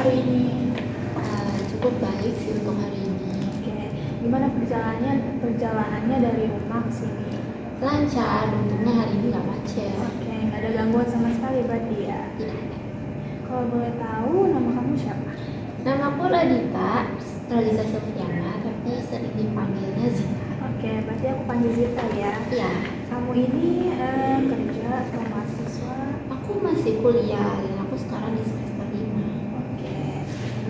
hari ini? Cukup baik sih untuk hari ini. Oke, gimana perjalanannya dari rumah ke sini? Lancar, untungnya hari ini nggak macet. Oke, nggak ada gangguan sama sekali berarti ya? Tidak ada. Kalau boleh tahu nama kamu siapa? Nama aku Radita Sofiana, tapi sering dipanggilnya Zita. Oke, berarti aku panggil Zita ya. Iya, Kamu ini kerja atau mahasiswa? aku masih kuliah dan aku sekarang di semester 5. Oke,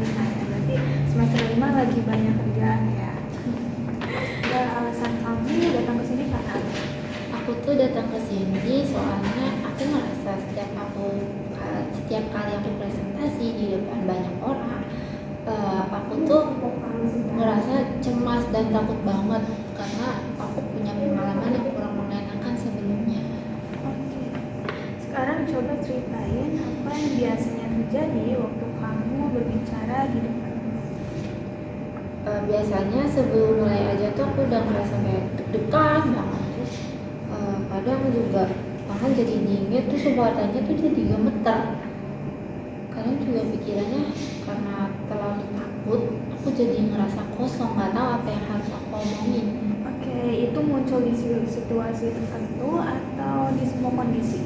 nah, berarti semester 5 lagi banyak kerjaan ya. Dan alasan kamu datang ke sini karena apa? Aku tuh datang ke sini soalnya aku ngerasa setiap kali aku presentasi di depan banyak orang, aku tuh ngerasa cemas dan takut banget karena aku punya pengalaman yang kurang mengenakan sebelumnya. Oke, sekarang coba ceritain apa yang biasanya terjadi waktu kamu berbicara di depan. Biasanya sebelum mulai aja tuh aku udah ngerasa kayak deg-degan banget, terus kadang juga tangan jadi dingin, terus suaranya tuh jadi gemeter. Kadang juga pikirannya karena terlalu takut, aku jadi ngerasa kosong, nggak tahu apa yang harus aku omongin. Oke, itu muncul di situasi tertentu atau di semua kondisi?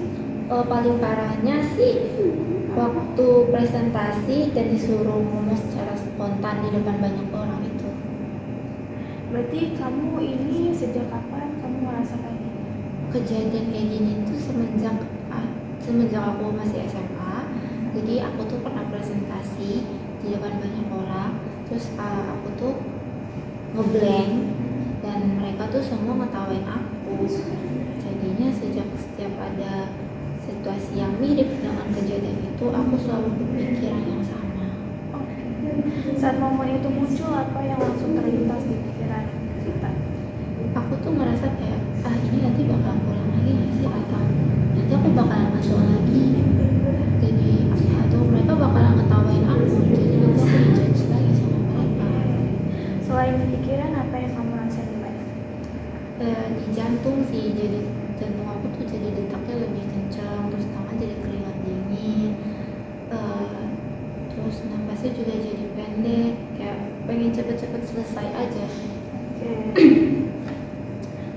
Paling parahnya sih waktu presentasi dan disuruh ngomong secara spontan di depan banyak orang itu. Berarti kamu ini sejak kapan kamu merasa kayak gini? Kejadian kayak gini tuh semenjak aku masih SMA. Jadi aku tuh pernah presentasi di depan banyak orang, terus aku tuh ngeblank dan mereka tuh semua ngetawain aku. Jadinya setiap ada situasi yang mirip dengan kejadian itu, aku selalu berpikiran yang sama. Saat momen itu muncul, apa yang langsung terlintas di pikiran kita? Aku tuh ngerasa kayak, ini nanti bakal pulang lagi gak sih? Atau nanti aku bakalan masuk lagi? Jadi, atau mereka bakalan ngetawain aku, jadi nanti aku dijudge lagi sama mereka. Selain pikiran, apa yang kamu rasain banyak? Di jantung sih, jadi jantung aku tuh jadi detaknya lebih kencang, terus tangan jadi keringat dingin, terus napasnya juga jadi pendek, kayak pengen cepet-cepet selesai aja. Oke.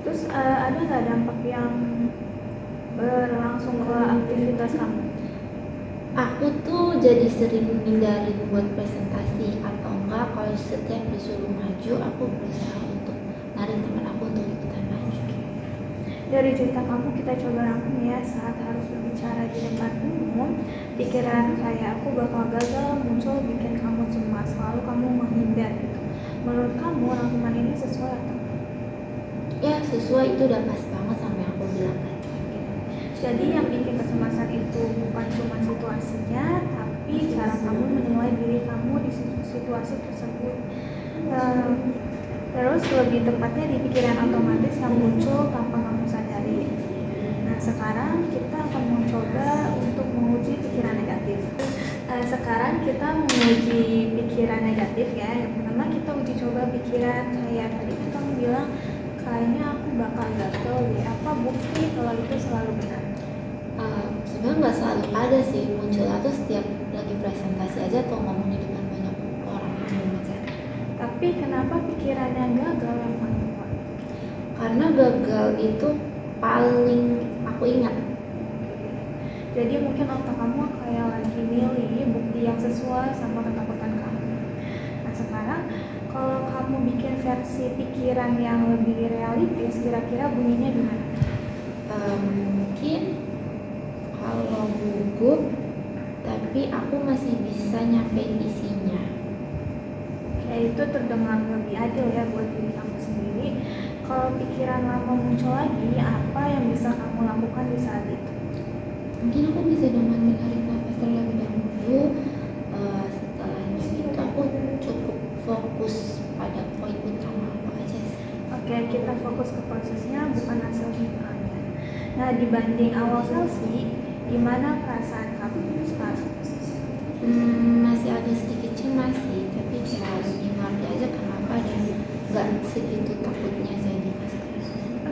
Terus ada nggak dampak yang berlangsung ke aktivitas kamu? Aku tuh jadi sering hindarin buat presentasi, atau enggak kalau setiap disuruh maju aku berusaha untuk narik teman aku untuk ikutan maju. Dari cerita kamu kita coba rangkum ya. Saat harus berbicara di depan umum, pikiran kayak aku bakal gagal muncul bikin kamu cemas, lalu kamu menghindar gitu. Menurut kamu rangkuman ini sesuai atau enggak? Ya sesuai, itu udah pas banget sama yang aku bilang tadi. Jadi yang bikin kecemasan itu bukan cuma situasinya, tapi cara kamu menilai diri kamu di situasi tersebut. Terus lebih tepatnya di pikiran otomatis yang muncul tanpa kamu sadari. Nah sekarang kita akan mencoba untuk menguji pikiran negatif. Sekarang kita menguji pikiran negatif ya. Yang pertama kita uji coba pikiran kayak tadi kan kamu bilang kayaknya aku bakal gagal deh. Apa bukti kalau itu selalu benar? Sebenarnya nggak selalu ada sih, munculnya tuh setiap lagi presentasi aja atau ngomong di depan banyak orang aja. Tapi kenapa pikirannya gagal yang paling kuat? Karena gagal itu paling aku ingat. Jadi mungkin otak kamu kayak lagi milih bukti yang sesuai sama ketakutan kamu. Nah sekarang kalau kamu bikin versi pikiran yang lebih realistis, kira-kira bunyinya gimana? Mungkin kalau gugup tapi aku masih bisa nyampein isinya. Kayak itu terdengar lebih adil ya buat diri kamu sendiri. Kalau pikiran lama muncul lagi, apa yang bisa kamu lakukan di saat itu? Mungkin aku bisa dengan menarik nafas terlebih dahulu. Setelahnya itu aku cukup fokus pada poin utama apa aja sih. Oke, kita fokus ke prosesnya bukan hasil finalnya. Nah dibanding awal sesi, gimana perasaan kamu sekarang? Masih agak sedikit cemas sih, tapi kayak lebih ngerti aja kenapa dan nggak segitu takutnya jadi masker.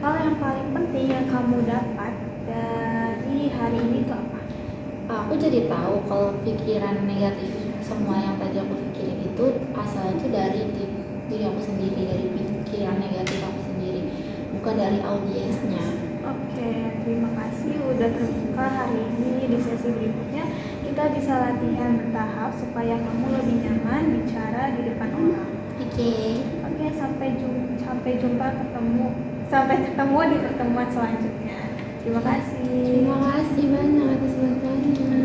Hal yang paling penting yang kamu dapat dari hari ini itu apa? Aku jadi tahu kalau pikiran negatif semua yang tadi aku pikirin itu asalnya itu dari diri aku sendiri, dari pikiran negatif aku sendiri, bukan dari audiensnya. Oke, terima kasih udah terbuka hari ini. Di sesi berikutnya kita bisa latihan bertahap supaya kamu lebih nyaman bicara di depan orang. Oke. Oke, sampai jumpa sampai ketemu di pertemuan selanjutnya. Terima kasih. Terima kasih banyak atas bantuannya.